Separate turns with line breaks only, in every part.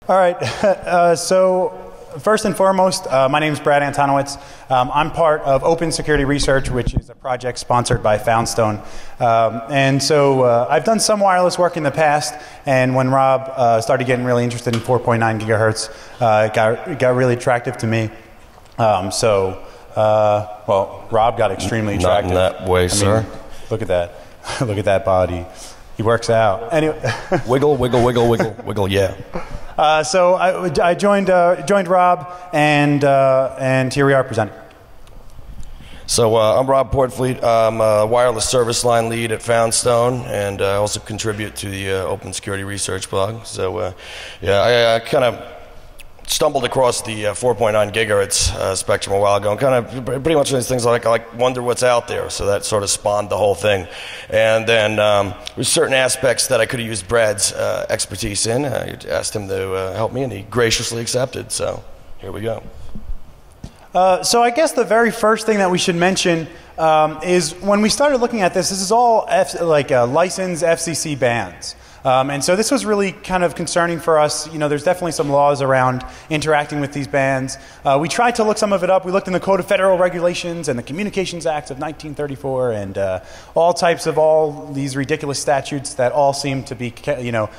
All right, so first and foremost, my name is Brad Antonowitz. I'm part of Open Security Research, which is a project sponsored by Foundstone. And so I've done some wireless work in the past, and when Rob started getting really interested in 4.9 gigahertz, it got really attractive to me. Well, Rob got extremely attractive.
Not in that way, sir.
Look at that. Look at that body. He works out. Anyway.
Wiggle, wiggle, wiggle, wiggle, wiggle, yeah.
So I joined Rob, and here we are presenting.
So I'm Rob Portfleet. I'm a wireless service line lead at Foundstone, and I also contribute to the Open Security Research blog. So yeah, I kind of stumbled across the 4.9 gigahertz spectrum a while ago, and kind of pretty much these things I wonder what's out there. So that sort of spawned the whole thing. And then there's certain aspects that I could have used Brad's expertise in. I asked him to help me, and he graciously accepted. So here we go.
So I guess the very first thing that we should mention is when we started looking at this is all licensed FCC bands. And so this was really kind of concerning for us. You know, there's definitely some laws around interacting with these bands. We tried to look some of it up. We looked in the Code of Federal Regulations and the Communications Act of 1934 and all types of all these ridiculous statutes that all seem to be, kind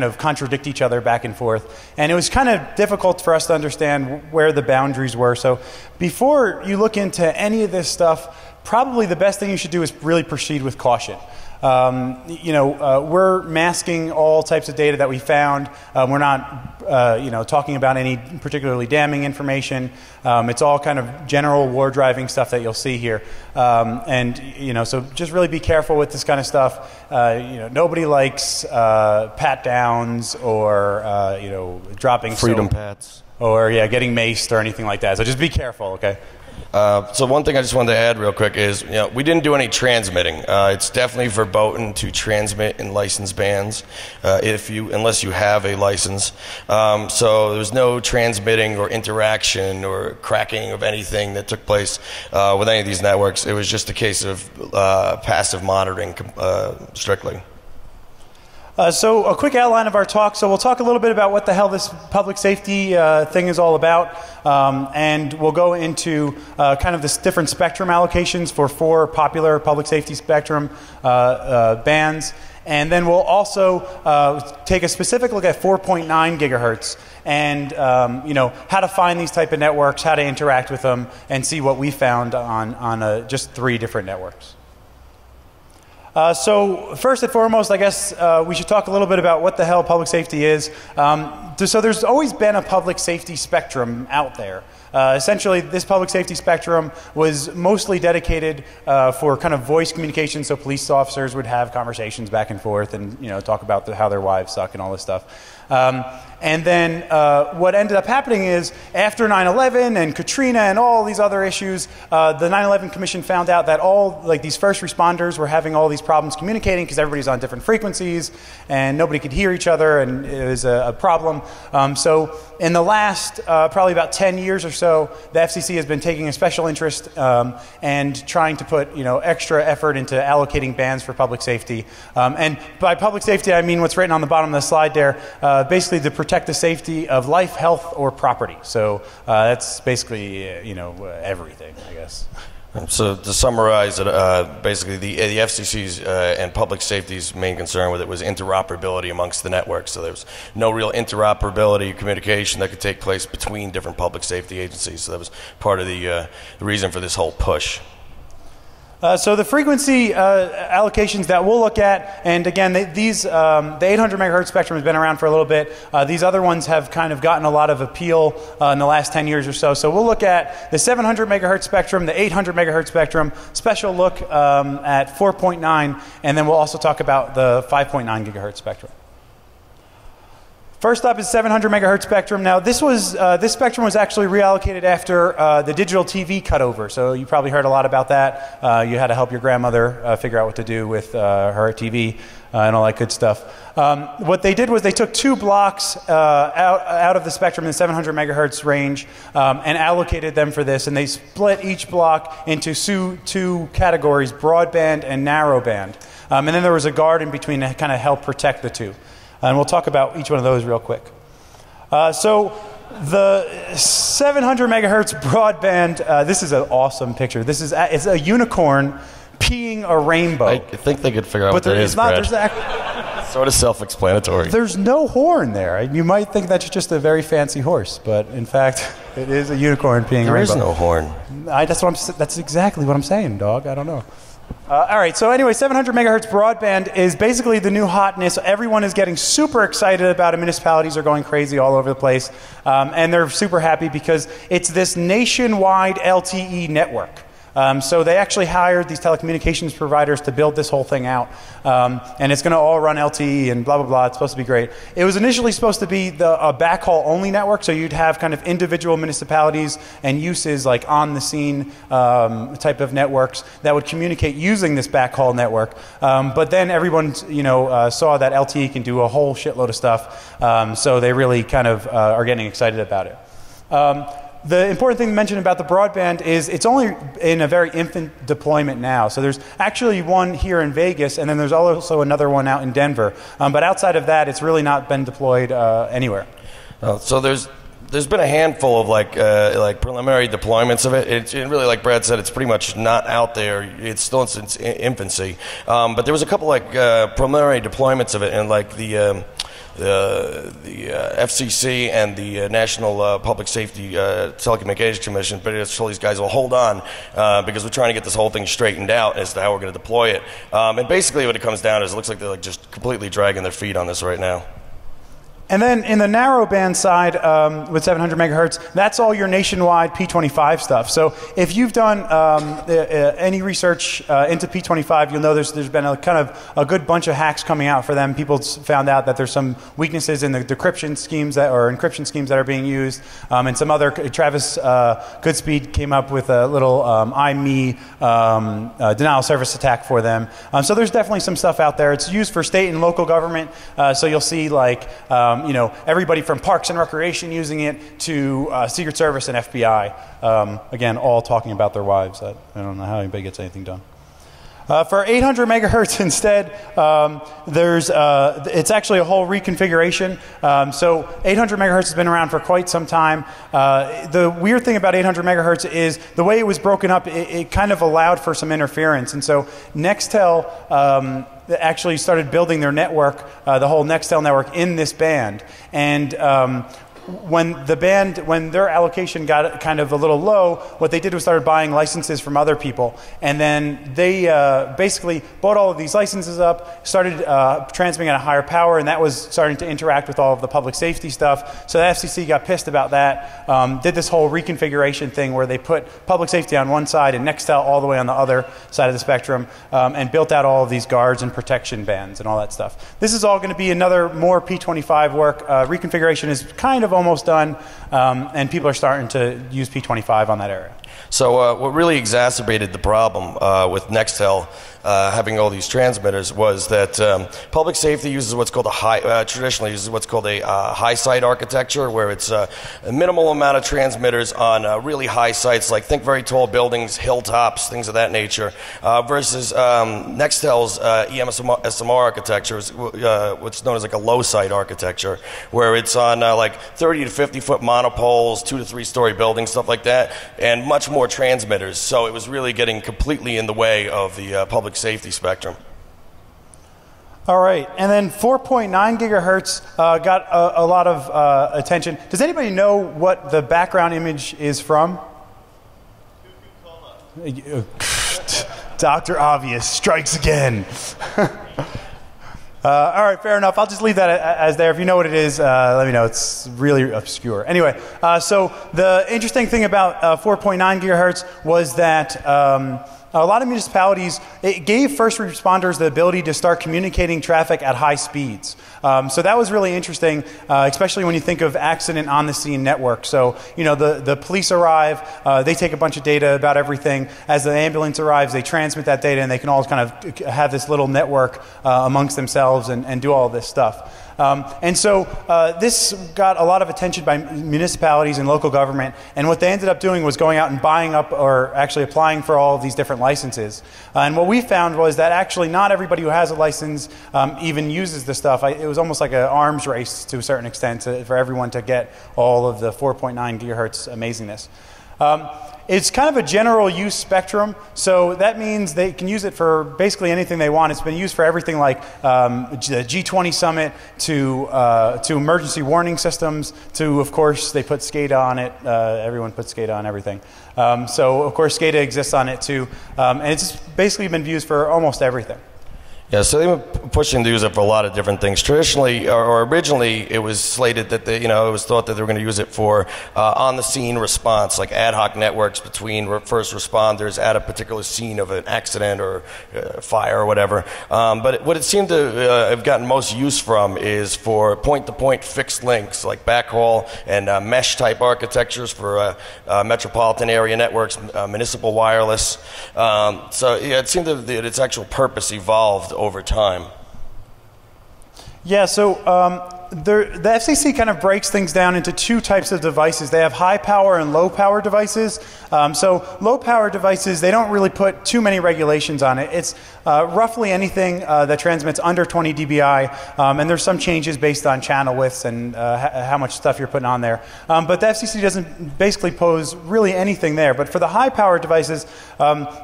of contradict each other back and forth. And it was kind of difficult for us to understand where the boundaries were. So before you look into any of this stuff, probably the best thing you should do is really proceed with caution. We're masking all types of data that we found. We're not, talking about any particularly damning information. It's all kind of general Wardriving stuff that you'll see here. So just really be careful with this kind of stuff. Nobody likes pat downs or, dropping
freedom pats.
Or, getting maced or anything like that. So just be careful, okay?
So one thing I just wanted to add real quick is, we didn't do any transmitting. It's definitely verboten to transmit in licensed bands, unless you have a license. So there's no transmitting or interaction or cracking of anything that took place with any of these networks. It was just a case of passive monitoring strictly.
So a quick outline of our talk. So we'll talk a little bit about what the hell this public safety thing is all about, and we'll go into kind of this different spectrum allocations for 4 popular public safety spectrum bands, and then we'll also take a specific look at 4.9 gigahertz and how to find these type of networks, how to interact with them, and see what we found on just 3 different networks. So first and foremost, I guess we should talk a little bit about what the hell public safety is. So there's always been a public safety spectrum out there. Essentially, this public safety spectrum was mostly dedicated for kind of voice communication, so police officers would have conversations back and forth and talk about how their wives suck and all this stuff. And then what ended up happening is after 9/11 and Katrina and all these other issues, the 9/11 Commission found out that all these first responders were having all these problems communicating because everybody's on different frequencies and nobody could hear each other, and it was a problem. So in the last probably about 10 years or so, the FCC has been taking a special interest and trying to put extra effort into allocating bands for public safety. And by public safety, I mean what's written on the bottom of the slide there, basically to protect the safety of life, health, or property. So that's basically everything, I guess.
So to summarize it, basically the FCC's and public safety's main concern with it was interoperability amongst the networks. So there was no real interoperability communication that could take place between different public safety agencies. So that was part of the reason for this whole push.
So the frequency allocations that we'll look at, and again, the 800 megahertz spectrum has been around for a little bit. These other ones have kind of gotten a lot of appeal in the last 10 years or so. So we'll look at the 700 megahertz spectrum, the 800 megahertz spectrum, special look at 4.9, and then we'll also talk about the 5.9 gigahertz spectrum. First up is 700 megahertz spectrum. Now this spectrum was actually reallocated after the digital TV cutover. So you probably heard a lot about that. You had to help your grandmother figure out what to do with her TV and all that good stuff. What they did was they took 2 blocks out of the spectrum in the 700 megahertz range and allocated them for this, and they split each block into 2 categories, broadband and narrowband. And then there was a guard in between to kind of help protect the 2. And we'll talk about each one of those real quick. So the 700 megahertz broadband, this is an awesome picture. It's a unicorn peeing a rainbow.
I think they could figure out what that is,
Brad.
Sort of self-explanatory.
There's no horn there. You might think that's just a very fancy horse, but in fact, it is a unicorn peeing a rainbow.
There is no horn.
That's exactly what I'm saying, dog. I don't know. All right, so anyway, 700 megahertz broadband is basically the new hotness. Everyone is getting super excited about it. Municipalities are going crazy all over the place, and they're super happy because it's this nationwide LTE network. So they actually hired these telecommunications providers to build this whole thing out, and it's going to all run LTE and blah, blah, blah. It's supposed to be great. It was initially supposed to be a backhaul-only network, so you'd have kind of individual municipalities and uses like on-the-scene type of networks that would communicate using this backhaul network. But then everyone saw that LTE can do a whole shitload of stuff, so they really kind of are getting excited about it. The important thing to mention about the broadband is it's only in a very infant deployment now. So there's actually one here in Vegas, and then there's also another one out in Denver. But outside of that, it's really not been deployed anywhere.
So there's been a handful of like preliminary deployments of it. It's really, like Brad said, it's pretty much not out there. It's still in its infancy. But there was a couple like preliminary deployments of it, and like the FCC and the National Public Safety Telecommunications Commission, but it's told these guys, well, hold on, because we're trying to get this whole thing straightened out as to how we're going to deploy it. And basically what it comes down to is it looks like they're like just completely dragging their feet on this right now.
And then in the narrowband side with 700 megahertz, that's all your nationwide P25 stuff. So if you've done any research into P25, you'll know there's been a kind of a good bunch of hacks coming out for them. People found out that there's some weaknesses in the decryption schemes encryption schemes that are being used, and some other. Travis Goodspeed came up with a little IME denial of service attack for them. So there's definitely some stuff out there. It's used for state and local government. So you'll see like. Everybody from Parks and Recreation using it to Secret Service and FBI. Again, all talking about their wives. I don't know how anybody gets anything done. For 800 megahertz instead, it's actually a whole reconfiguration. So 800 megahertz has been around for quite some time. The weird thing about 800 megahertz is the way it was broken up, it kind of allowed for some interference. And so Nextel actually started building their network, the whole Nextel network, in this band. And when their allocation got kind of a little low, what they did was started buying licenses from other people, and then they basically bought all of these licenses up, started transmitting at a higher power, and that was starting to interact with all of the public safety stuff. So the FCC got pissed about that, did this whole reconfiguration thing where they put public safety on one side and Nextel all the way on the other side of the spectrum, and built out all of these guards and protection bands and all that stuff. This is all going to be more P25 work. Reconfiguration is kind of almost done, and people are starting to use P25 on that area.
So what really exacerbated the problem with Nextel having all these transmitters was that public safety uses what's called traditionally uses what's called a high site architecture, where it's a minimal amount of transmitters on really high sites, like think very tall buildings, hilltops, things of that nature, versus Nextel's EMSMR architecture, what's known as like a low site architecture, where it's on like 30 to 50 foot monopoles, 2 to 3 story buildings, stuff like that, and much more transmitters. So it was really getting completely in the way of the public safety spectrum.
All right, and then 4.9 gigahertz got a lot of attention. Does anybody know what the background image is from? Dr. Obvious strikes again. All right, fair enough. I'll just leave that as there. If you know what it is, let me know. It's really obscure. Anyway, so the interesting thing about 4.9 gigahertz was that a lot of municipalities, it gave first responders the ability to start communicating traffic at high speeds. So that was really interesting, especially when you think of accident on the scene network. So, the police arrive, they take a bunch of data about everything. As the ambulance arrives, they transmit that data, and they can all kind of have this little network amongst themselves and do all this stuff. And so this got a lot of attention by municipalities and local government, and what they ended up doing was going out and buying up, or actually applying for all of these different licenses. And what we found was that actually not everybody who has a license even uses the stuff. It was almost like an arms race to a certain extent for everyone to get all of the 4.9 gigahertz amazingness. It's kind of a general use spectrum, so that means they can use it for basically anything they want. It's been used for everything like the G20 summit to emergency warning systems to, of course, they put SCADA on it. Everyone puts SCADA on everything. So, of course, SCADA exists on it too, and it's basically been used for almost everything.
Yeah, so they were pushing to use it for a lot of different things. Traditionally, or originally, it was slated that it was thought that they were going to use it for on-the-scene response, like ad hoc networks between first responders at a particular scene of an accident or fire or whatever. But what it seemed to have gotten most use from is for point-to-point fixed links, like backhaul and mesh-type architectures for metropolitan area networks, municipal wireless. So yeah, it seemed that its actual purpose evolved over time.
Yeah, so the FCC kind of breaks things down into two types of devices. They have high power and low power devices. So low power devices, they don't really put too many regulations on it. It's roughly anything that transmits under 20 dBi, and there's some changes based on channel widths and how much stuff you're putting on there. But the FCC doesn't basically pose really anything there. But for the high power devices,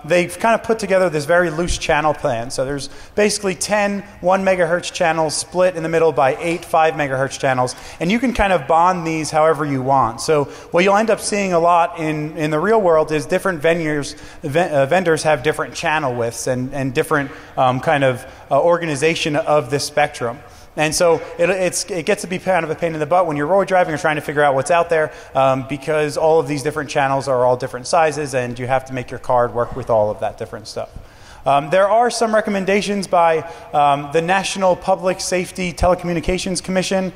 they've kind of put together this very loose channel plan. So there's basically 10 1 megahertz channels split in the middle by 8 5 megahertz channels, and you can kind of bond these however you want. So what you'll end up seeing a lot in the real world is different vendors have different channel widths and different kind of organization of this spectrum. And so it gets to be kind of a pain in the butt when you're road driving or trying to figure out what's out there, because all of these different channels are all different sizes, and you have to make your card work with all of that different stuff. There are some recommendations by the National Public Safety Telecommunications Commission,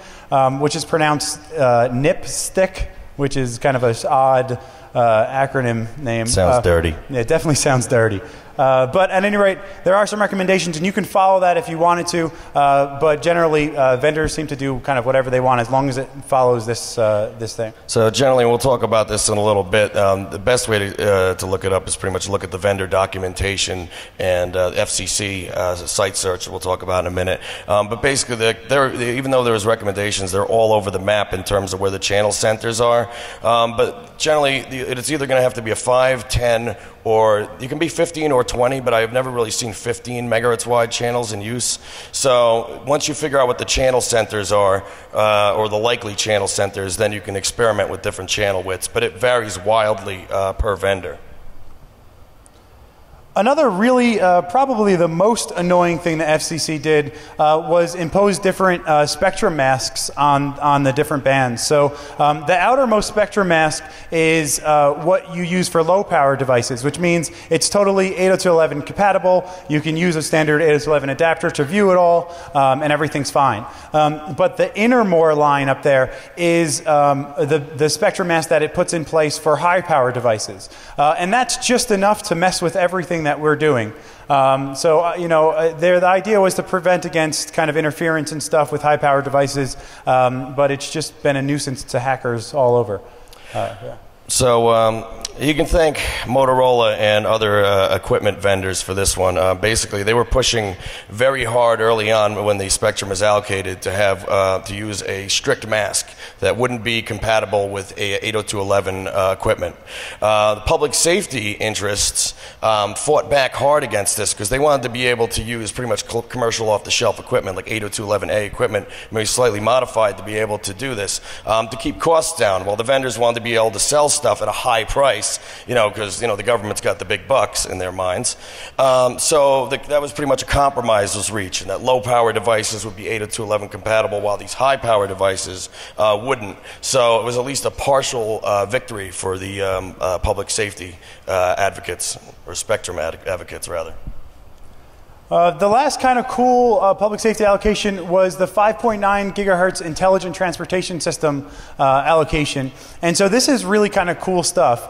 which is pronounced NIPSTIC, which is kind of an odd acronym name.
Sounds dirty.
Yeah, it definitely sounds dirty. But at any rate, there are some recommendations, and you can follow that if you wanted to. But generally, vendors seem to do kind of whatever they want as long as it follows this thing.
So generally, we'll talk about this in a little bit. The best way to look it up is pretty much look at the vendor documentation and FCC site search. We'll talk about in a minute. But basically, even though there's recommendations, they're all over the map in terms of where the channel centers are. But generally, it's either going to have to be a 5, 10, or you can be 15 or 20, but I've never really seen 15 megahertz wide channels in use. So once you figure out what the channel centers are, or the likely channel centers, then you can experiment with different channel widths, but it varies wildly per vendor.
Another really, probably the most annoying thing the FCC did was impose different spectrum masks on the different bands. So the outermost spectrum mask is what you use for low power devices, which means it's totally 802.11 compatible. You can use a standard 802.11 adapter to view it all, and everything's fine. But the innermore line up there is the spectrum mask that it puts in place for high power devices. And that's just enough to mess with everything that we're doing. The idea was to prevent against kind of interference and stuff with high-power devices, but it's just been a nuisance to hackers all over. Yeah.
So you can thank Motorola and other equipment vendors for this one. Basically, they were pushing very hard early on when the spectrum was allocated to have to use a strict mask that wouldn't be compatible with a 802.11 equipment. The public safety interests fought back hard against this because they wanted to be able to use pretty much commercial off-the-shelf equipment like 802.11a equipment, maybe slightly modified to be able to do this, to keep costs down. Well, the vendors wanted to be able to sell stuff at a high price, because the government's got the big bucks in their minds. So that was pretty much a compromise was reached, and that low-power devices would be 802.11 compatible, while these high-power devices wouldn't. So it was at least a partial victory for the public safety advocates, or spectrum advocates, rather.
The last kind of cool public safety allocation was the 5.9 gigahertz intelligent transportation system allocation. And so this is really kind of cool stuff.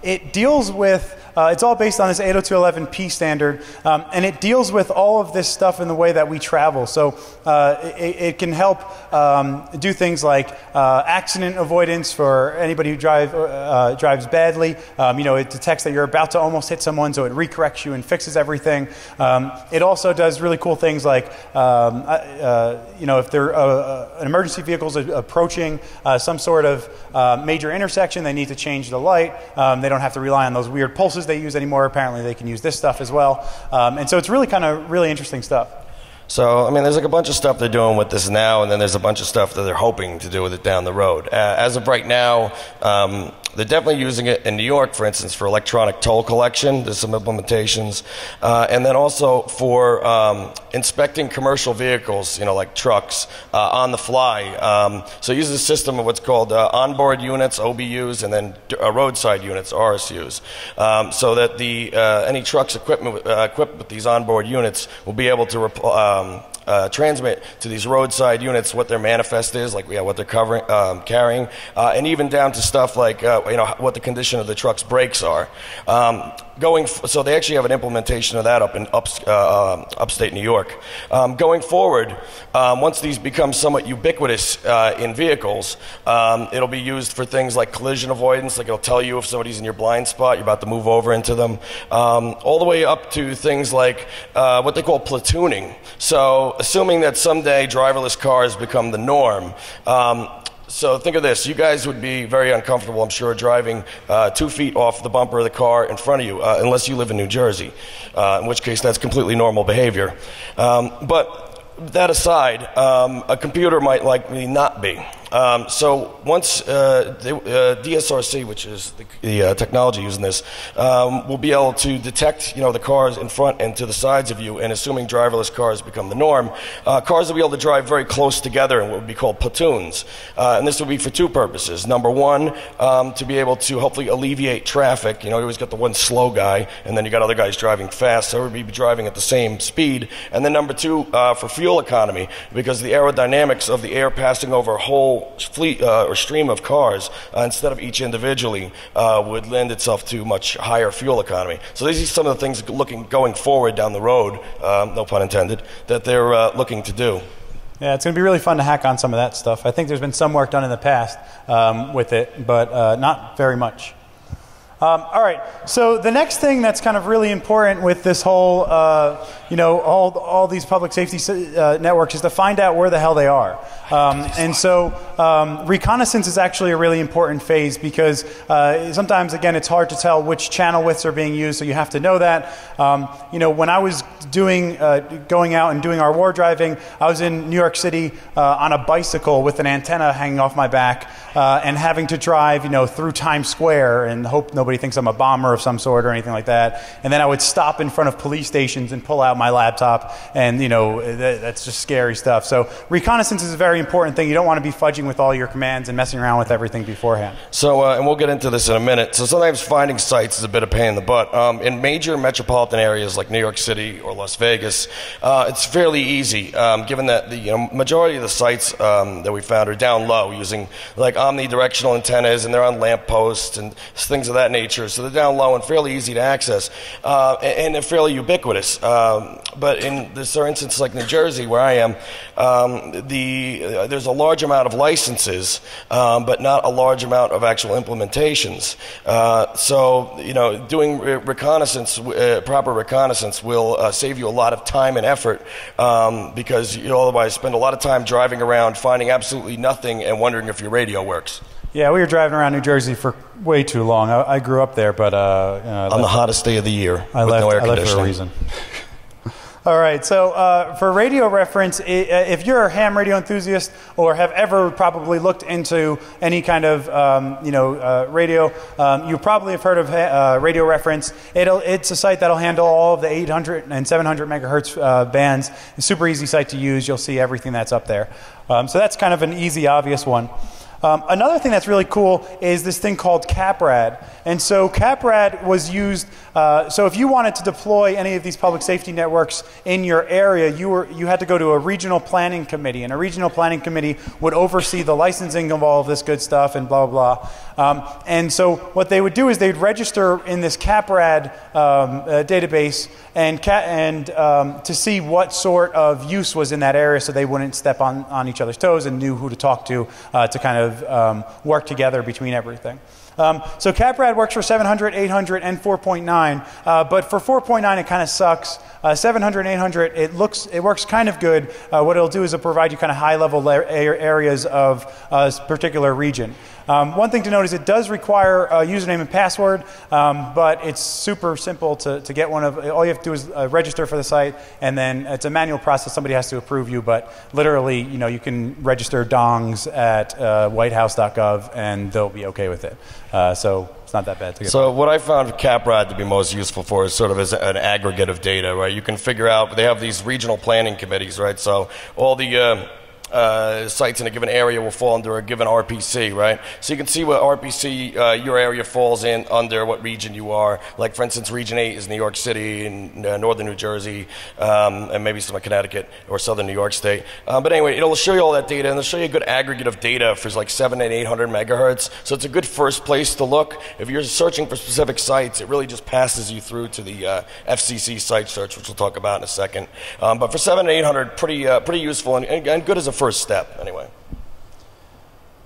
It deals with It's all based on this 802.11p standard, and it deals with all of this stuff in the way that we travel. So it can help do things like accident avoidance for anybody who drives badly. It detects that you're about to almost hit someone, so it recorrects you and fixes everything. It also does really cool things like, if an emergency vehicle is approaching some sort of major intersection, they need to change the light. They don't have to rely on those weird pulses they use anymore. Apparently, they can use this stuff as well. And so it's really kind of really interesting stuff.
So, I mean, there's like a bunch of stuff they're doing with this now, and then there's a bunch of stuff that they're hoping to do with it down the road. As of right now, they're definitely using it in New York, for instance, for electronic toll collection. There's some implementations. And then also for inspecting commercial vehicles, like trucks, on the fly. So it uses a system of what's called onboard units, OBUs, and then roadside units, RSUs. So that any trucks equipped with these onboard units will be able to transmit to these roadside units what their manifest is, like what they're carrying, and even down to stuff like what the condition of the truck's brakes are. So they actually have an implementation of that up in upstate New York. Going forward, once these become somewhat ubiquitous in vehicles, it'll be used for things like collision avoidance, like it'll tell you if somebody's in your blind spot, you're about to move over into them, all the way up to things like what they call platooning. So assuming that someday driverless cars become the norm, so think of this. You guys would be very uncomfortable, I'm sure, driving 2 feet off the bumper of the car in front of you, unless you live in New Jersey, in which case that's completely normal behavior. But that aside, a computer might likely not be. So once DSRC, which is the technology using this, will be able to detect the cars in front and to the sides of you, and assuming driverless cars become the norm, cars will be able to drive very close together in what would be called platoons. And this will be for two purposes. Number one, to be able to hopefully alleviate traffic. You always got the one slow guy, and then you got other guys driving fast, so everybody be driving at the same speed. And then number two, for fuel economy, because the aerodynamics of the air passing over a whole fleet or stream of cars instead of each individually would lend itself to much higher fuel economy. So these are some of the things going forward down the road, no pun intended, that they're looking to do.
Yeah, it's going to be really fun to hack on some of that stuff. I think there's been some work done in the past with it, but not very much. All right, so the next thing that's kind of really important with this whole, all these public safety networks is to find out where the hell they are. And so reconnaissance is actually a really important phase because sometimes, again, it's hard to tell which channel widths are being used, so you have to know that. When I was going out and doing our Wardriving, I was in New York City on a bicycle with an antenna hanging off my back and having to drive, through Times Square and hope nobody thinks I'm a bomber of some sort or anything like that. And then I would stop in front of police stations and pull out my laptop, and that's just scary stuff. So reconnaissance is a very important thing. You don't want to be fudging with all your commands and messing around with everything beforehand.
So, and we'll get into this in a minute. So sometimes finding sites is a bit of pain in the butt. In major metropolitan areas like New York City or Las Vegas, it's fairly easy, given that the majority of the sites that we found are down low, using like omnidirectional antennas, and they're on lampposts and things of that nature. So they're down low and fairly easy to access, and they're fairly ubiquitous. But in this, for instance, like New Jersey, where I am, there's a large amount of licenses, but not a large amount of actual implementations. So doing reconnaissance, proper reconnaissance, will save you a lot of time and effort, because you'll otherwise spend a lot of time driving around, finding absolutely nothing, and wondering if your radio works.
Yeah, we were driving around New Jersey for way too long. I grew up there, but
on the hottest day of the year,
I
with
left,
no air
I left
conditioning.
for a reason. All right, so for radio reference, if you're a ham radio enthusiast or have ever probably looked into any kind of radio, you probably have heard of radio reference. It's a site that'll handle all of the 800 and 700 megahertz bands. It's a super easy site to use. You'll see everything that's up there. So that's kind of an easy, obvious one. Another thing that's really cool is this thing called CAPRAD. And so CAPRAD was used, so if you wanted to deploy any of these public safety networks in your area, you had to go to a regional planning committee, and a regional planning committee would oversee the licensing of all of this good stuff and blah, blah, blah. And so what they would do is they'd register in this CAPRAD database and to see what sort of use was in that area so they wouldn't step on each other's toes and knew who to talk to kind of work together between everything. So CAPRAD works for 700, 800, and 4.9, but for 4.9 it kind of sucks. 700 and 800, it works kind of good. What it'll do is it'll provide you kind of high-level areas of a particular region. One thing to note is it does require a username and password, but it's super simple to get one of. All you have to do is register for the site, and then it's a manual process. Somebody has to approve you, but literally, you can register dongs at whitehouse.gov, and they'll be okay with it. So it's not that bad to get.
So what I found CAPRAD to be most useful for is sort of as an aggregate of data, right? You can figure out, they have these regional planning committees, right? So all the sites in a given area will fall under a given RPC, right? So you can see what RPC your area falls in under, what region you are. Like, for instance, Region 8 is New York City and northern New Jersey, and maybe some of Connecticut or southern New York State. But anyway, it'll show you all that data, and it'll show you a good aggregate of data for like 700 and 800 megahertz. So it's a good first place to look. If you're searching for specific sites, it really just passes you through to the FCC site search, which we'll talk about in a second. But for 700 and 800, pretty useful and good as a first step, anyway.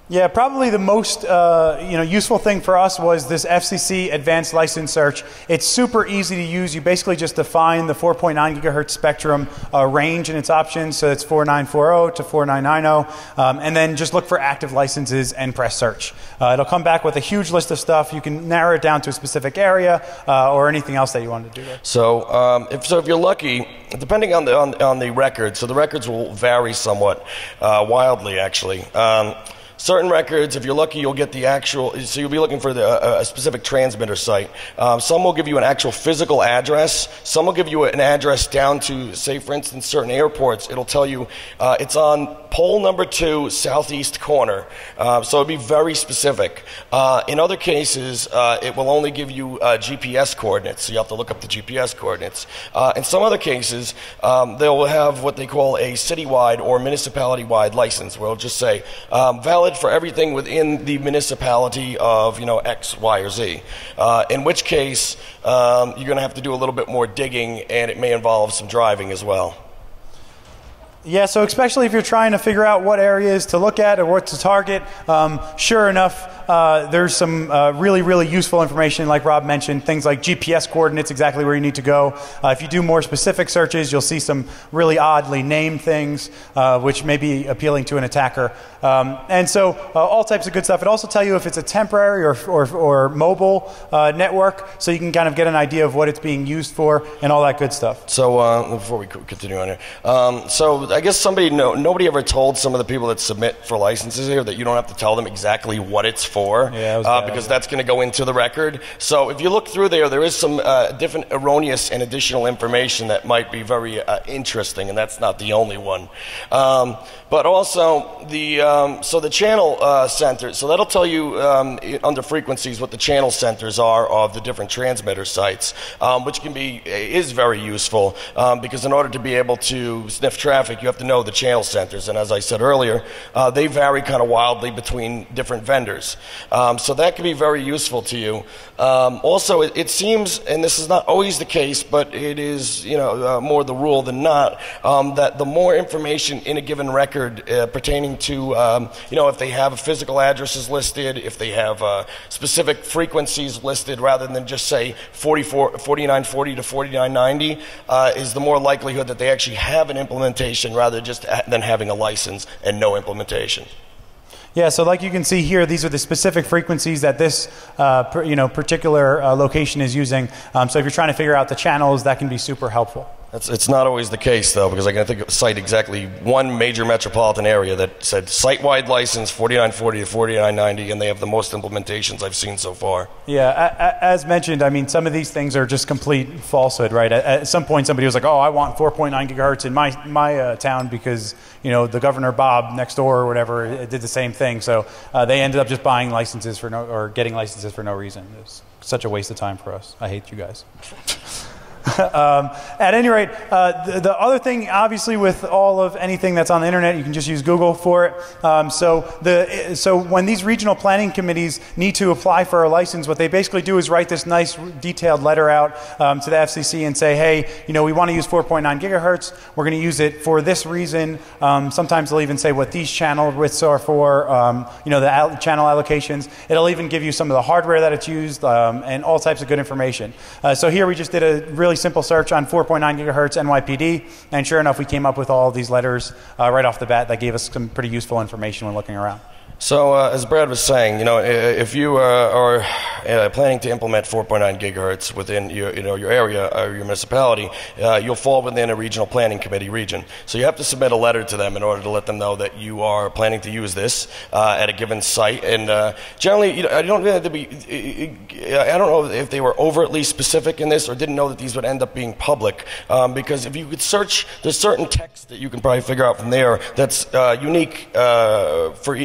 Yeah, probably the most useful thing for us was this FCC Advanced License Search. It's super easy to use. You basically just define the 4.9 gigahertz spectrum range and its options. So it's 4940 to 4990, and then just look for active licenses and press search. It'll come back with a huge list of stuff. You can narrow it down to a specific area or anything else that you want to do there.
So, if you're lucky, depending on the record, so the records will vary somewhat wildly, actually. Certain records, if you're lucky, you'll get the actual, so you'll be looking for a specific transmitter site. Some will give you an actual physical address. Some will give you an address down to, say, for instance, certain airports. It'll tell you it's on pole number 2, southeast corner. So it'll be very specific. In other cases, it will only give you GPS coordinates, so you have to look up the GPS coordinates. In some other cases, they'll have what they call a citywide or municipality-wide license, where it'll just say, valid for everything within the municipality of, X, Y, or Z. In which case, you're going to have to do a little bit more digging, and it may involve some driving as well.
Yeah, so especially if you're trying to figure out what areas to look at or what to target, sure enough, there's some really, really useful information, like Rob mentioned, things like GPS coordinates, exactly where you need to go. If you do more specific searches, you'll see some really oddly named things, which may be appealing to an attacker. And so all types of good stuff. It also tells you if it's a temporary or mobile network, so you can kind of get an idea of what it's being used for and all that good stuff.
So before we continue on here, so I guess nobody ever told some of the people that submit for licenses here that you don't have to tell them exactly what it's for, because that's going to go into the record. So if you look through there is some different erroneous and additional information that might be very interesting, and that's not the only one. But also the channel center, so that'll tell you under frequencies what the channel centers are of the different transmitter sites, which is very useful, because in order to be able to sniff traffic, you have to know the channel centers, and as I said earlier, they vary kind of wildly between different vendors. So that can be very useful to you. Also, it seems, and this is not always the case, but it is more the rule than not, that the more information in a given record pertaining to if they have physical addresses listed, if they have specific frequencies listed rather than just say 4940 to 4990, is the more likelihood that they actually have an implementation rather than having a license and no implementation.
Yeah, so like you can see here, these are the specific frequencies that this particular location is using. So if you're trying to figure out the channels, that can be super helpful.
It's not always the case, though, because I can cite exactly one major metropolitan area that said site-wide license 4940 to 4990, and they have the most implementations I've seen so far.
Yeah, as mentioned, I mean, some of these things are just complete falsehood, right? At some point, somebody was like, "Oh, I want 4.9 gigahertz in my town because the Governor Bob next door or whatever did the same thing." So they ended up just buying licenses or getting licenses for no reason. It was such a waste of time for us. I hate you guys. At any rate, the other thing, obviously, with all of anything that's on the internet, you can just use Google for it. So when these regional planning committees need to apply for a license, what they basically do is write this nice detailed letter out to the FCC and say, hey, we want to use 4.9 gigahertz. We're going to use it for this reason. Sometimes they'll even say what these channel widths are for, the channel allocations. It'll even give you some of the hardware that it's used and all types of good information. So here we just did a really simple search on 4.9 gigahertz NYPD, and sure enough, we came up with all of these letters right off the bat that gave us some pretty useful information when looking around.
So, as Brad was saying, if you are planning to implement 4.9 gigahertz within your area or your municipality, you'll fall within a regional planning committee region. So you have to submit a letter to them in order to let them know that you are planning to use this at a given site. And generally, I don't know if they were overtly specific in this or didn't know that these would end up being public. Because if you could search, there's certain text that you can probably figure out from there that's unique for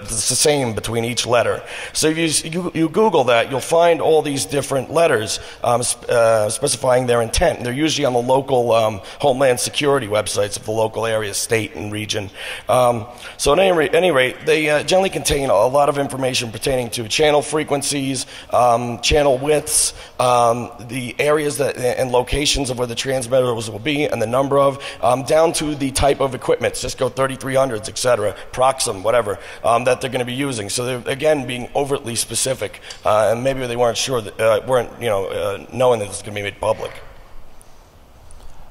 it's the same between each letter. So if you Google that, you'll find all these different letters specifying their intent. They're usually on the local Homeland Security websites of the local area, state, and region. So at any rate, they generally contain a lot of information pertaining to channel frequencies, channel widths, the areas and locations of where the transmitters will be, and the number of, down to the type of equipment, Cisco 3300s, etc., Proxim, whatever, that they're going to be using. So they're, again, being overtly specific, and maybe they weren't sure that, knowing that it's going to be made public.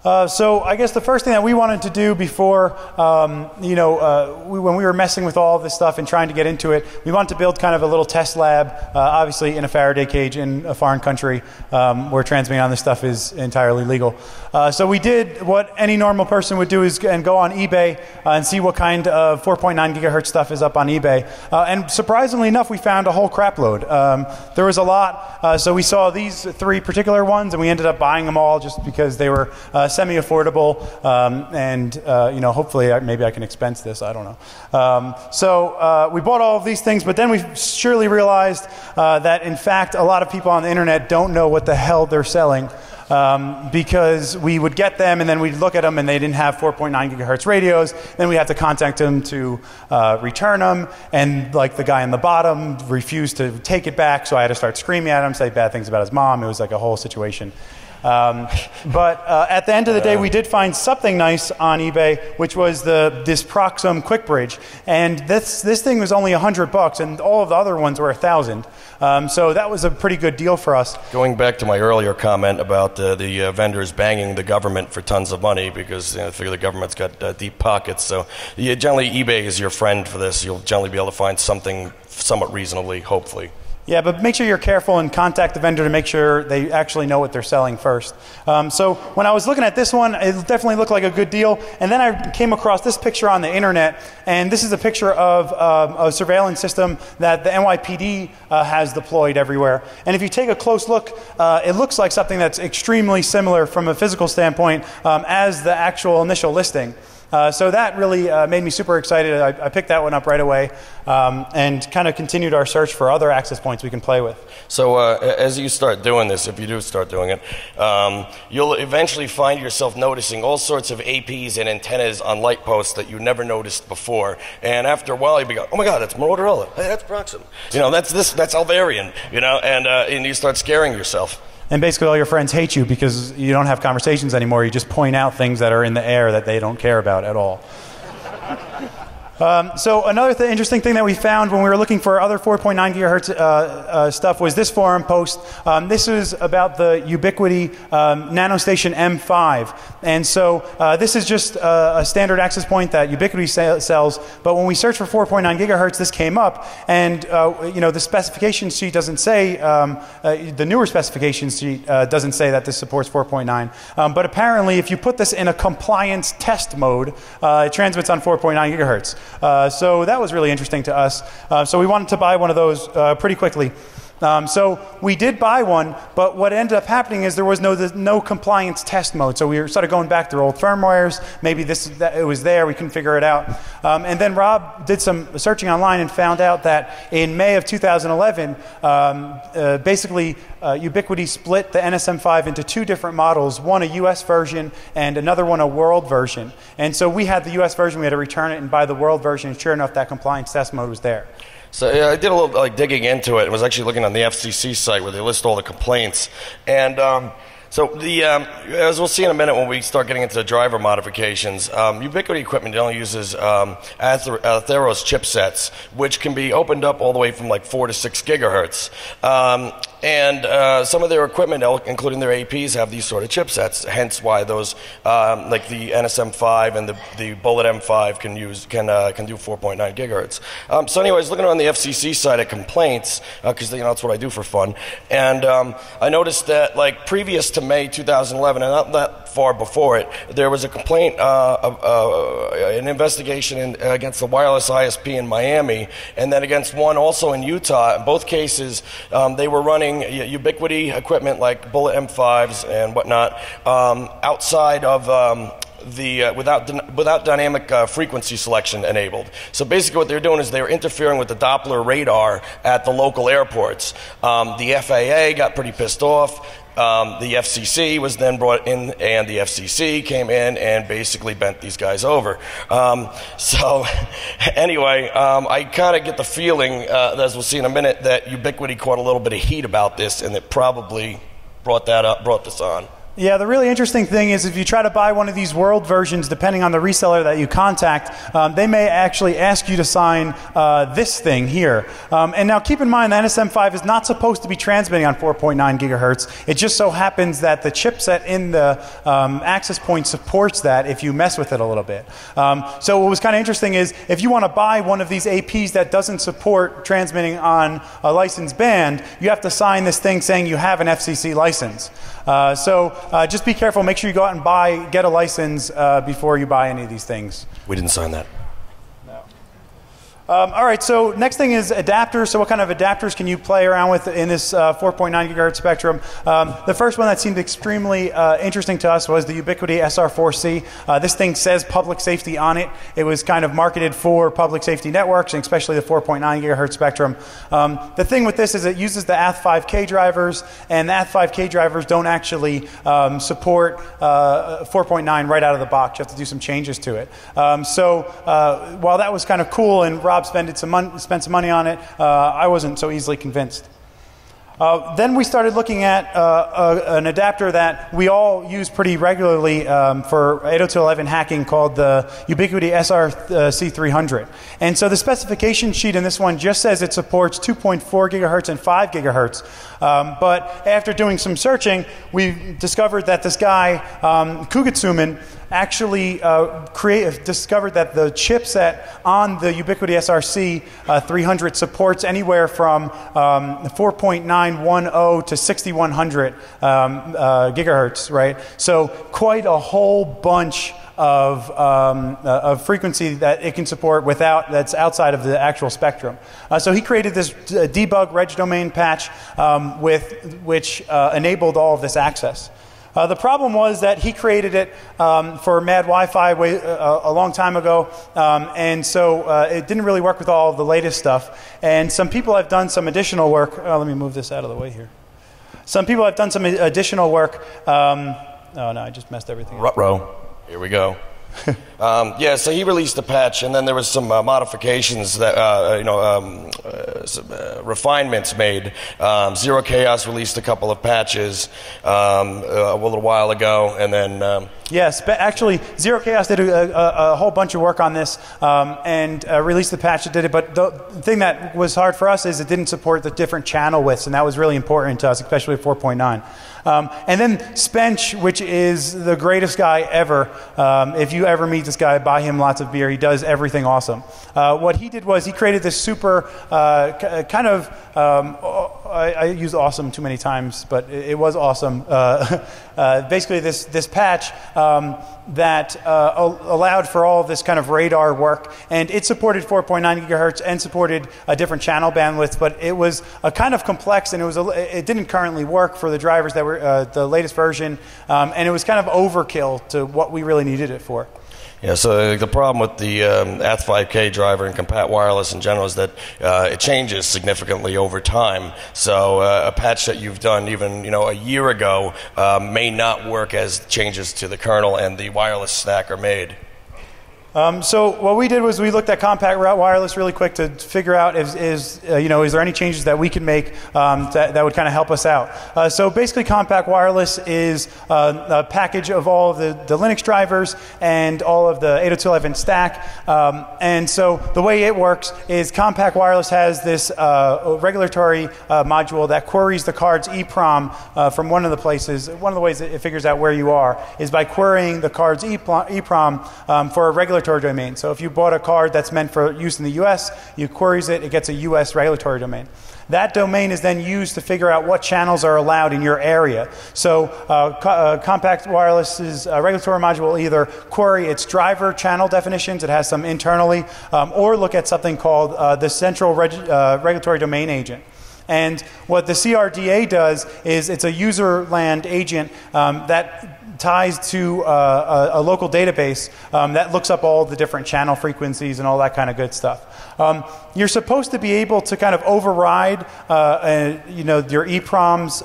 So I guess the first thing that we wanted to do before, when we were messing with all of this stuff and trying to get into it, we wanted to build kind of a little test lab, obviously in a Faraday cage in a foreign country where transmitting on this stuff is entirely legal. So we did what any normal person would do and go on eBay and see what kind of 4.9 gigahertz stuff is up on eBay. And surprisingly enough, we found a whole crap load. There was a lot. So we saw these 3 particular ones, and we ended up buying them all just because they were semi-affordable, and hopefully maybe I can expense this, I don't know. So we bought all of these things, but then we surely realized that in fact a lot of people on the internet don't know what the hell they're selling, because we would get them and then we'd look at them and they didn't have 4.9 gigahertz radios. Then we had to contact them to return them, and like the guy on the bottom refused to take it back, so I had to start screaming at him, say bad things about his mom. It was like a whole situation. But at the end of the day, we did find something nice on eBay, which was this Proxim Quick Bridge, and this thing was only $100, and all of the other ones were $1,000. So that was a pretty good deal for us.
Going back to my earlier comment about the vendors banging the government for tons of money because I figure the government's got deep pockets. So generally, eBay is your friend for this. You'll generally be able to find something somewhat reasonably, hopefully.
Yeah, but make sure you're careful and contact the vendor to make sure they actually know what they're selling first. So when I was looking at this one, it definitely looked like a good deal. And then I came across this picture on the internet, and this is a picture of a surveillance system that the NYPD has deployed everywhere. And if you take a close look, it looks like something that's extremely similar from a physical standpoint as the actual initial listing. So that really made me super excited. I picked that one up right away and kind of continued our search for other access points we can play with.
So as you start doing this, if you do start doing it, you'll eventually find yourself noticing all sorts of APs and antennas on light posts that you never noticed before. And after a while, you'll be going, oh my God, that's Motorola. Hey, that's Proxim. That's Alvarian. And you start scaring yourself.
And basically all your friends hate you because you don't have conversations anymore. You just point out things that are in the air that they don't care about at all. So another interesting thing that we found when we were looking for other 4.9 gigahertz stuff was this forum post. This is about the Ubiquiti NanoStation M5. And so this is just a standard access point that Ubiquiti sells. But when we searched for 4.9 gigahertz, this came up. And you know, the specification sheet doesn't say, the newer specification sheet doesn't say that this supports 4.9. But apparently, if you put this in a compliance test mode, it transmits on 4.9 gigahertz. So that was really interesting to us. So we wanted to buy one of those pretty quickly. So we did buy one, but what ended up happening is there was no compliance test mode. So we were sort of going back through old firmwares. Maybe it was there. We couldn't figure it out. And then Rob did some searching online and found out that in May of 2011, basically Ubiquiti split the NSM5 into two different models, one a US version and another one a world version. And so we had the US version. We had to return it and buy the world version. And sure enough, that compliance test mode was there.
So yeah, I did a little digging into it. I was actually looking on the FCC site where they list all the complaints. And so as we'll see in a minute when we start getting into the driver modifications, Ubiquiti equipment only uses Atheros chipsets, which can be opened up all the way from like 4 to 6 gigahertz. And some of their equipment, including their APs, have these sort of chipsets. Hence why those, like the NSM5 and the Bullet M5, can do 4.9 gigahertz. So, anyways, looking on the FCC side at complaints, because you know that's what I do for fun, and I noticed that like previous to May 2011, and not that far before it, there was a complaint, an investigation against the wireless ISP in Miami, and then against one also in Utah. In both cases, they were running Ubiquiti equipment like Bullet M5s and whatnot outside of without dynamic frequency selection enabled. So basically what they were doing is they were interfering with the Doppler radar at the local airports. The FAA got pretty pissed off. The FCC was then brought in, and the FCC came in and basically bent these guys over. So anyway, I kind of get the feeling, as we'll see in a minute, that Ubiquiti caught a little bit of heat about this, and it probably brought this on.
Yeah, the really interesting thing is if you try to buy one of these world versions, depending on the reseller that you contact, they may actually ask you to sign this thing here. And now keep in mind, the NSM5 is not supposed to be transmitting on 4.9 gigahertz. It just so happens that the chipset in the access point supports that if you mess with it a little bit. So what was kind of interesting is if you want to buy one of these APs that doesn't support transmitting on a licensed band, you have to sign this thing saying you have an FCC license. Just be careful. Make sure you go out and get a license before you buy any of these things.
We didn't sign that.
No. All right, so next thing is adapters. So what kind of adapters can you play around with in this 4.9 gigahertz spectrum? The first one that seemed extremely interesting to us was the Ubiquiti SR4C. This thing says public safety on it. It was kind of marketed for public safety networks, and especially the 4.9 gigahertz spectrum. The thing with this is it uses the ATH5K drivers, and the ATH5K drivers don't actually support 4.9 right out of the box. You have to do some changes to it. While that was kind of cool and Rob spent some money on it, I wasn't so easily convinced. Then we started looking at an adapter that we all use pretty regularly for 802.11 hacking called the Ubiquiti SRC300. And so the specification sheet in this one just says it supports 2.4 gigahertz and 5 gigahertz. But after doing some searching, we discovered that this guy, Kugitsuman, actually discovered that the chipset on the Ubiquiti SRC 300 supports anywhere from 4.910 to 6100 gigahertz, right? So quite a whole bunch of frequency that it can support that's outside of the actual spectrum. So he created this debug reg domain patch which enabled all of this access. The problem was that he created it for Mad Wi-Fi a long time ago, and so it didn't really work with all of the latest stuff. And some people have done some additional work. Let me move this out of the way here. Some people have done some additional work. Oh no, I just messed everything up.
Ruh-roh. Here we go. Yeah, so he released a patch, and then there was some modifications that, some, refinements made. Zero Chaos released a couple of patches a little while ago, and then...
Yes, but actually, Zero Chaos did a whole bunch of work on this and released the patch that did it. But the thing that was hard for us is it didn't support the different channel widths, and that was really important to us, especially with 4.9. And then Spench, which is the greatest guy ever. If you ever meet this guy, buy him lots of beer. He does everything awesome. What he did was he created this super kind of, I use awesome too many times, but it was awesome. Basically, this patch that allowed for all of this kind of radar work, and it supported 4.9 gigahertz and supported a different channel bandwidth, but it was a kind of complex, and it didn't currently work for the drivers that were the latest version, and it was kind of overkill to what we really needed it for.
Yeah, so the problem with the ATH5K driver and Compat Wireless in general is that it changes significantly over time. So a patch that you've done even a year ago may not work as changes to the kernel and the wireless stack are made.
So what we did was we looked at Compact Wireless really quick to figure out is there any changes that we can make that would kind of help us out. So basically Compact Wireless is a package of all of the Linux drivers and all of the 802.11 stack. And so the way it works is Compact Wireless has this regulatory module that queries the card's EEPROM from one of the places. One of the ways that it figures out where you are is by querying the card's EEPROM for a regulatory domain. So if you bought a card that's meant for use in the US, you queries it, it gets a US regulatory domain. That domain is then used to figure out what channels are allowed in your area. So Compact Wireless's regulatory module will either query its driver channel definitions, it has some internally, or look at something called the Central Regulatory Domain Agent. And what the CRDA does is it's a user land agent that ties to a local database that looks up all the different channel frequencies and all that kind of good stuff. You're supposed to be able to kind of override your EEPROM's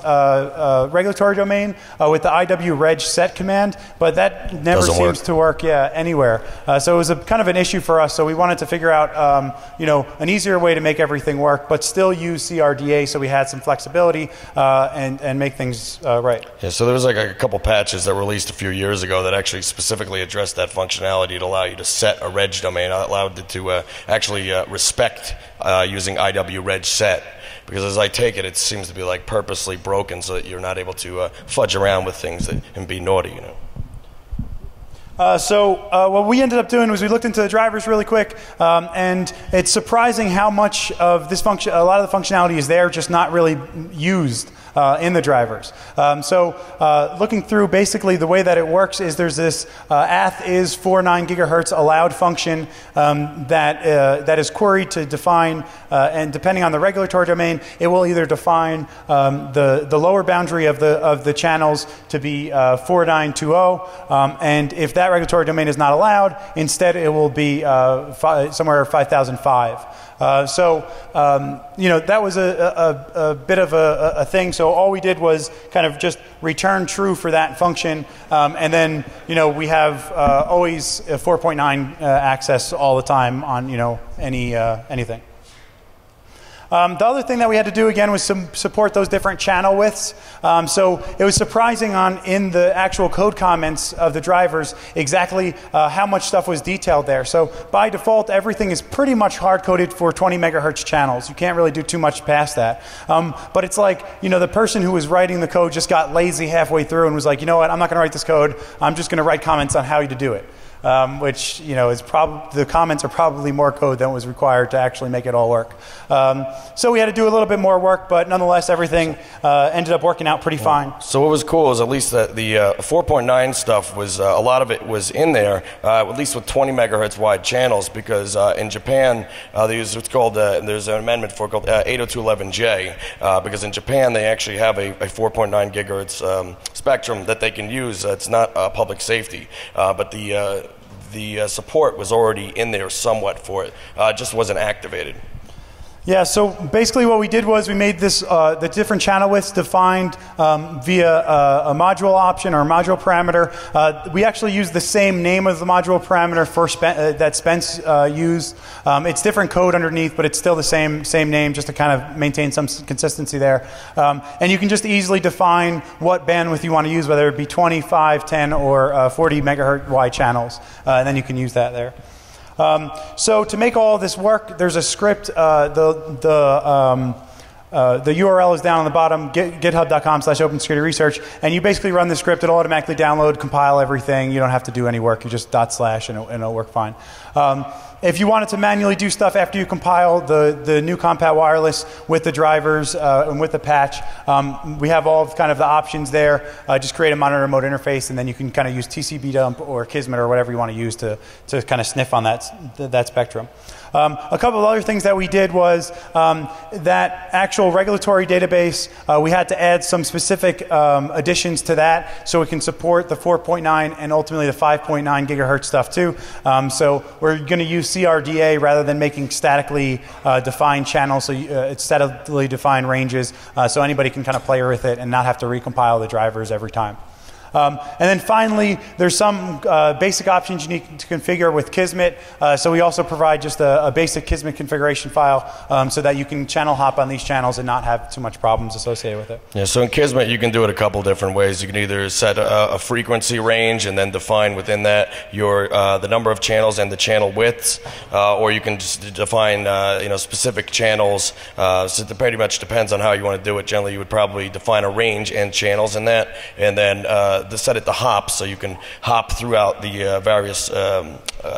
regulatory domain with the IWReg set command, but that never seems to work anywhere. So it was a kind of an issue for us, so we wanted to figure out an easier way to make everything work, but still use CRDA so we had some flexibility and make things right.
Yeah, so there was like a couple patches that were released a few years ago that actually specifically addressed that functionality to allow you to set a reg domain, allowed it to actually respect using IWReg set. Because as I take it, it seems to be like purposely broken so that you're not able to fudge around with things and be naughty,
what we ended up doing was we looked into the drivers really quick, and it's surprising how much of this function, a lot of the functionality is there, just not really used in the drivers. Looking through, basically the way that it works is there's this ATH is 49 gigahertz allowed function that is queried to define, and depending on the regulatory domain, it will either define the lower boundary of the channels to be 4920, and if that regulatory domain is not allowed, instead it will be somewhere 5005. That was a bit of a thing. So all we did was kind of just return true for that function, and then we have always 4.9 access all the time on anything. The other thing that we had to do again was support those different channel widths. So it was surprising in the actual code comments of the drivers exactly how much stuff was detailed there. So by default, everything is pretty much hard-coded for 20 megahertz channels. You can't really do too much past that. But it's like, the person who was writing the code just got lazy halfway through and was like, you know what, I'm not going to write this code. I'm just going to write comments on how to do it. Which is the comments are probably more code than was required to actually make it all work. So we had to do a little bit more work, but nonetheless, everything ended up working out pretty fine.
So what was cool is at least that the 4.9 stuff was a lot of it was in there, at least with 20 megahertz wide channels, because in Japan they use what's called there's an amendment for called 802.11j, because in Japan they actually have a 4.9 gigahertz spectrum that they can use. It's not public safety, but the support was already in there somewhat for it, just wasn't activated.
Yeah, so basically what we did was we made this, the different channel widths defined via a module option or a module parameter. We actually use the same name of the module parameter for that Spence used. It's different code underneath, but it's still the same name, just to kind of maintain some consistency there. And you can just easily define what bandwidth you want to use, whether it be 20, 5, 10, or 40 megahertz wide channels, and then you can use that there. So to make all of this work, there's a script. The URL is down on the bottom, github.com/OpenSecurityResearch, and you basically run the script. It'll automatically download, compile everything. You don't have to do any work. You just / and it'll work fine. If you wanted to manually do stuff after you compile the new Compat Wireless with the drivers and with the patch, we have all of kind of the options there. Just create a monitor remote interface, and then you can kind of use TCP dump or Kismet or whatever you want to use to kind of sniff on that spectrum. A couple of other things that we did was that actual regulatory database, we had to add some specific additions to that so it can support the 4.9 and ultimately the 5.9 gigahertz stuff too. So we're going to use CRDA rather than making statically defined channels, so it's statically defined ranges, so anybody can kind of play with it and not have to recompile the drivers every time. And then finally, there's some basic options you need to configure with Kismet. So we also provide just a basic Kismet configuration file so that you can channel hop on these channels and not have too much problems associated with it.
Yeah, so in Kismet you can do it a couple different ways. You can either set a frequency range and then define within that your the number of channels and the channel widths, or you can just define specific channels. So it pretty much depends on how you want to do it. Generally, you would probably define a range and channels in that, and then to set it to hop, so you can hop throughout the various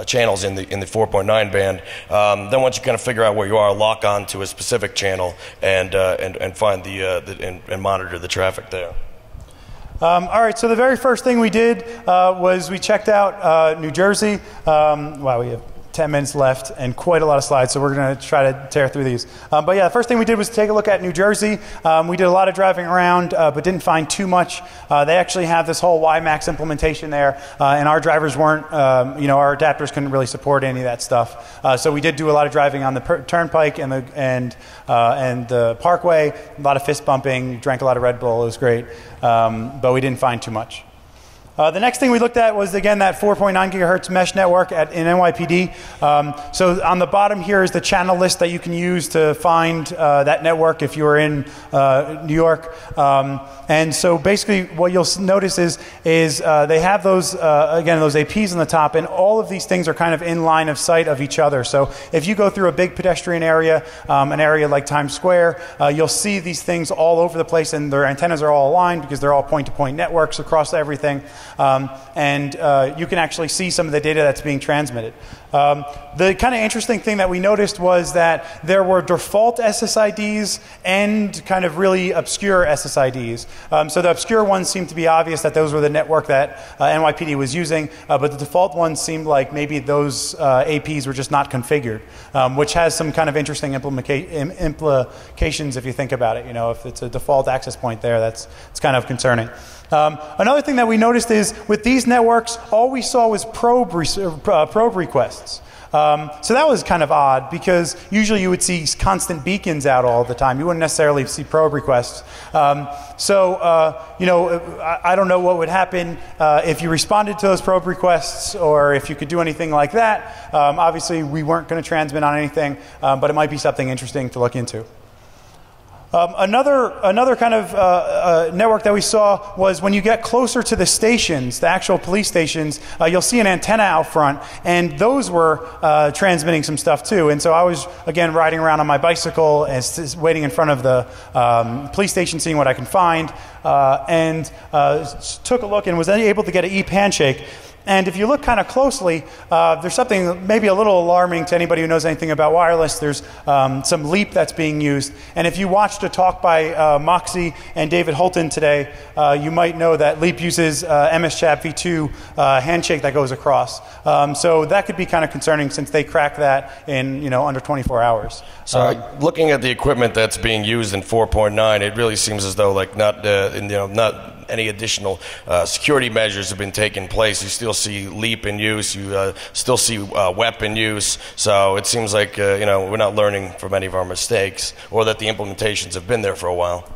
channels in the 4.9 band. Then once you kind of figure out where you are, lock on to a specific channel and find and monitor the traffic there.
All right, so the very first thing we did was we checked out New Jersey. Wow, we have 10 minutes left and quite a lot of slides, so we're going to try to tear through these. But yeah, the first thing we did was take a look at New Jersey. We did a lot of driving around, but didn't find too much. They actually have this whole WiMAX implementation there, and our drivers weren't, our adapters couldn't really support any of that stuff. So we did do a lot of driving on the Turnpike and the Parkway, a lot of fist bumping, drank a lot of Red Bull, it was great, but we didn't find too much. The next thing we looked at was, again, that 4.9 gigahertz mesh network in NYPD. So on the bottom here is the channel list that you can use to find that network if you're in New York. And so basically what you'll notice is they have those, again, those APs on the top, and all of these things are kind of in line of sight of each other. So if you go through a big pedestrian area, an area like Times Square, you'll see these things all over the place, and their antennas are all aligned because they're all point-to-point networks across everything. You can actually see some of the data that's being transmitted. The kind of interesting thing that we noticed was that there were default SSIDs and kind of really obscure SSIDs. So the obscure ones seemed to be obvious that those were the network that NYPD was using, but the default ones seemed like maybe those APs were just not configured, which has some kind of interesting implications if you think about it. If it's a default access point there, it's kind of concerning. Another thing that we noticed is with these networks, all we saw was probe requests. So that was kind of odd because usually you would see constant beacons out all the time. You wouldn't necessarily see probe requests. I don't know what would happen if you responded to those probe requests or if you could do anything like that. Obviously, we weren't going to transmit on anything, but it might be something interesting to look into. Another kind of network that we saw was when you get closer to the stations, the actual police stations, you'll see an antenna out front, and those were transmitting some stuff too. And so I was, again, riding around on my bicycle and waiting in front of the police station, seeing what I can find, and took a look and was able to get an e-handshake. And if you look kind of closely, there's something maybe a little alarming to anybody who knows anything about wireless. There's some LEAP that's being used. And if you watched a talk by Moxie and David Holton today, you might know that LEAP uses MSCHAP v2 handshake that goes across. So that could be kind of concerning since they crack that in under 24 hours.
So looking at the equipment that's being used in 4.9, it really seems as though not any additional security measures have been taken place. You still see LEAP in use, you still see WEP in use, so it seems like we're not learning from any of our mistakes, or that the implementations have been there for a while.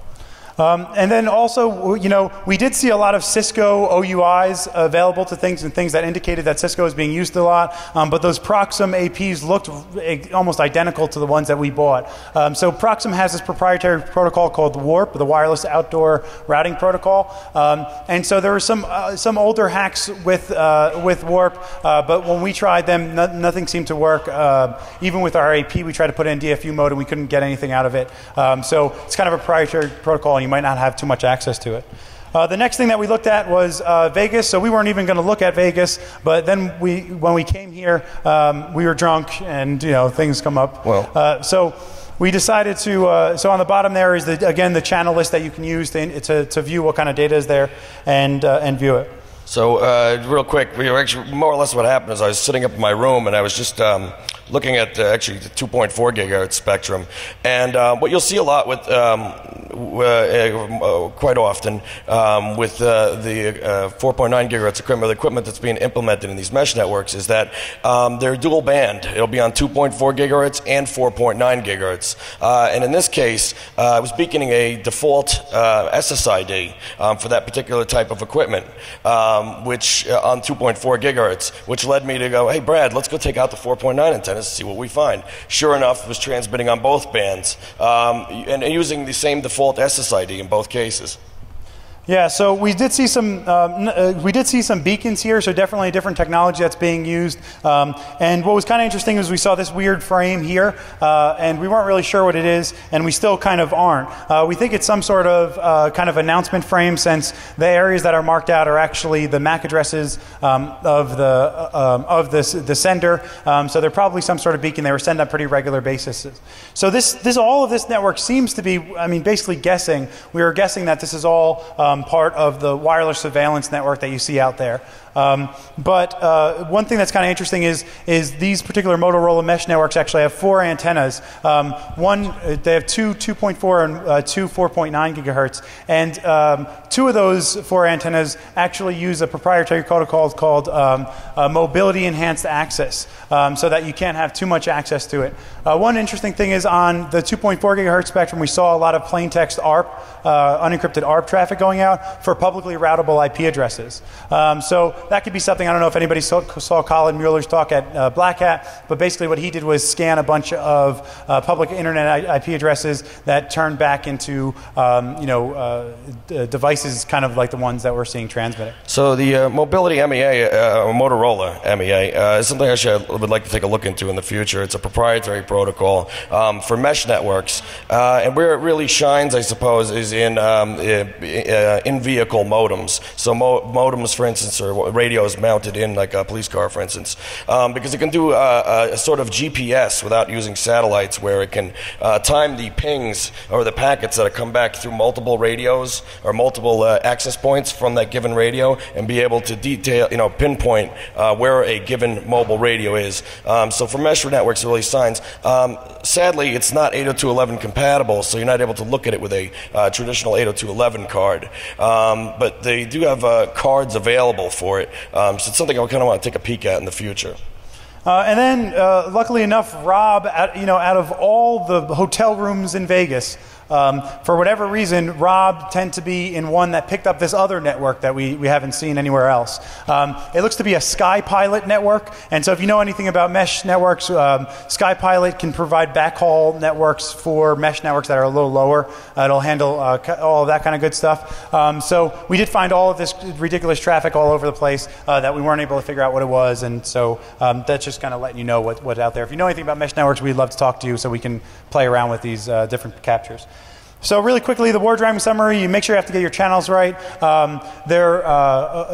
And then also, we did see a lot of Cisco OUIs available to things, and things that indicated that Cisco is being used a lot, but those Proxim APs looked almost identical to the ones that we bought. So Proxim has this proprietary protocol called WARP, the Wireless Outdoor Routing Protocol, and so there were some older hacks with WARP, but when we tried them, nothing seemed to work. Even with our AP, we tried to put it in DFU mode, and we couldn't get anything out of it. So it's kind of a proprietary protocol, and you might not have too much access to it. The next thing that we looked at was Vegas. So we weren't even going to look at Vegas, but then when we came here, we were drunk, and things come up.
Well.
So we decided to. So on the bottom there is again the channel list that you can use to view what kind of data is there and view it.
So real quick, actually more or less what happened is I was sitting up in my room, and I was just looking at actually the 2.4 gigahertz spectrum, and what you'll see a lot with quite often with the 4.9 gigahertz equipment, the equipment that's being implemented in these mesh networks, is that they're dual band. It'll be on 2.4 gigahertz and 4.9 gigahertz, and in this case, I was beaconing a default SSID for that particular type of equipment, which on 2.4 gigahertz, which led me to go, hey Brad, let's go take out the 4.9 antennas and see what we find. Sure enough, it was transmitting on both bands, and using the same default SSID in both cases.
Yeah, so we did see some beacons here, so definitely a different technology that's being used. And what was kind of interesting is we saw this weird frame here, and we weren't really sure what it is, and we still kind of aren't. We think it's some sort of kind of announcement frame, since the areas that are marked out are actually the MAC addresses of the sender. So they're probably some sort of beacon. They were sent on pretty regular basis. So all of this network seems to be, basically guessing. We were guessing that this is all part of the wireless surveillance network that you see out there. But one thing that's kind of interesting is these particular Motorola mesh networks actually have 4 antennas. They have two 2.4 and two 4.9 gigahertz, and 2 of those 4 antennas actually use a proprietary protocol called mobility enhanced access, so that you can't have too much access to it. One interesting thing is on the 2.4 gigahertz spectrum, we saw a lot of plain text ARP, unencrypted ARP traffic going out for publicly routable IP addresses. So that could be something. I don't know if anybody saw Colin Mueller's talk at Black Hat, but basically what he did was scan a bunch of public internet IP addresses that turned back into devices kind of like the ones that we're seeing transmitted.
So the mobility MEA, Motorola MEA, is something actually I would like to take a look into in the future. It's a proprietary protocol for mesh networks, and where it really shines, I suppose, is in in-vehicle modems. So modems, for instance, or radios mounted in like a police car, for instance, because it can do a sort of GPS without using satellites, where it can time the pings or the packets that come back through multiple radios or multiple access points from that given radio, and be able to pinpoint where a given mobile radio is. So for mesh networks, it really shines. Sadly, it's not 802.11 compatible, so you're not able to look at it with a traditional 802.11 card. But they do have cards available for it, so it's something I kind of want to take a peek at in the future.
And then, luckily enough, Rob, out of all the hotel rooms in Vegas, for whatever reason, Rob tend to be in one that picked up this other network that we haven't seen anywhere else. It looks to be a SkyPilot network, and so if you know anything about mesh networks, SkyPilot can provide backhaul networks for mesh networks that are a little lower. It'll handle all of that kind of good stuff. So we did find all of this ridiculous traffic all over the place that we weren't able to figure out what it was, and so that's just kind of letting you know what's out there. If you know anything about mesh networks, we'd love to talk to you so we can play around with these different captures. So really quickly, the Wardriving summary, you make sure you have to get your channels right.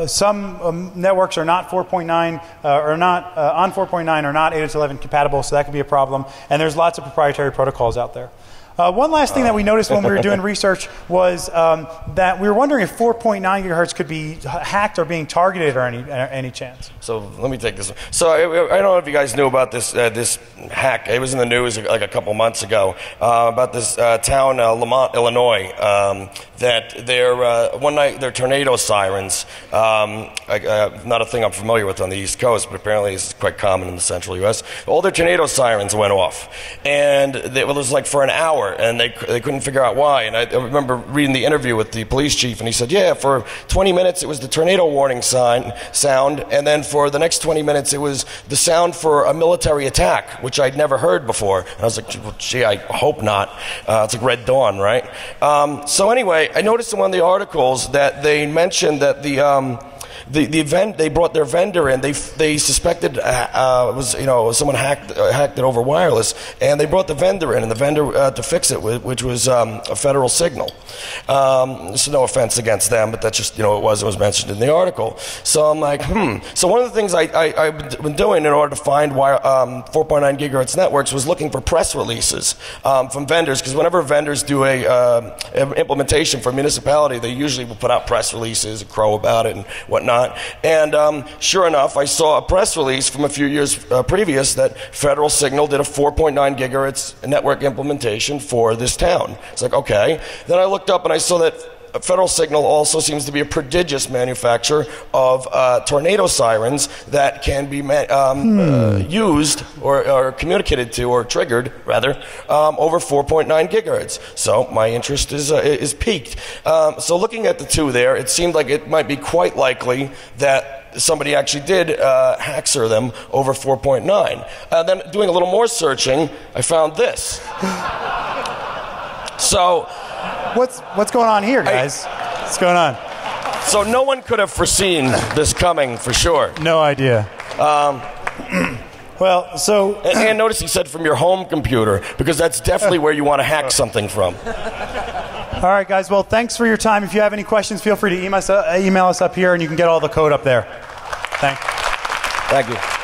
Some networks are not 4.9 or not on 4.9 or not 802.11 compatible, so that could be a problem. And there's lots of proprietary protocols out there. One last thing that we noticed when we were doing research was that we were wondering if 4.9 gigahertz could be hacked or being targeted or any chance.
So let me take this one. So I don't know if you guys knew about this this hack. It was in the news like a couple months ago about this town, Lamont, Illinois, that one night their tornado sirens, not a thing I'm familiar with on the East Coast, but apparently it's quite common in the central U.S. All their tornado sirens went off, and it was like for an hour, and they couldn't figure out why. And I remember reading the interview with the police chief, and he said, yeah, for 20 minutes it was the tornado warning sound, and then for the next 20 minutes it was the sound for a military attack, which I'd never heard before. And I was like, well, gee, I hope not. It's like Red Dawn, right? So anyway, I noticed in one of the articles that they mentioned that the event, they brought their vendor in. They suspected it was someone hacked it over wireless, and they brought the vendor in, and the vendor to fix it, which was a Federal Signal. So no offense against them, but that's just it was mentioned in the article. So I'm like, So one of the things I've been doing in order to find 4.9 gigahertz networks was looking for press releases from vendors, because whenever vendors do an implementation for a municipality, they usually will put out press releases and crow about it and whatnot. And sure enough, I saw a press release from a few years previous that Federal Signal did a 4.9 gigahertz network implementation for this town. It's like, okay. Then I looked up and I saw that Federal Signal also seems to be a prodigious manufacturer of tornado sirens that can be used or communicated to, or triggered rather, over 4.9 gigahertz. So my interest is piqued. So looking at the two there, it seemed like it might be quite likely that somebody actually did hackser them over 4.9. Then doing a little more searching, I found this. So
what's going on here, guys? What's going on?
So no one could have foreseen this coming, for sure.
No idea. Well, so...
And notice he said from your home computer, because that's definitely where you want to hack something from.
All right, guys. Well, thanks for your time. If you have any questions, feel free to email us up here, and you can get all the code up there. Thank you.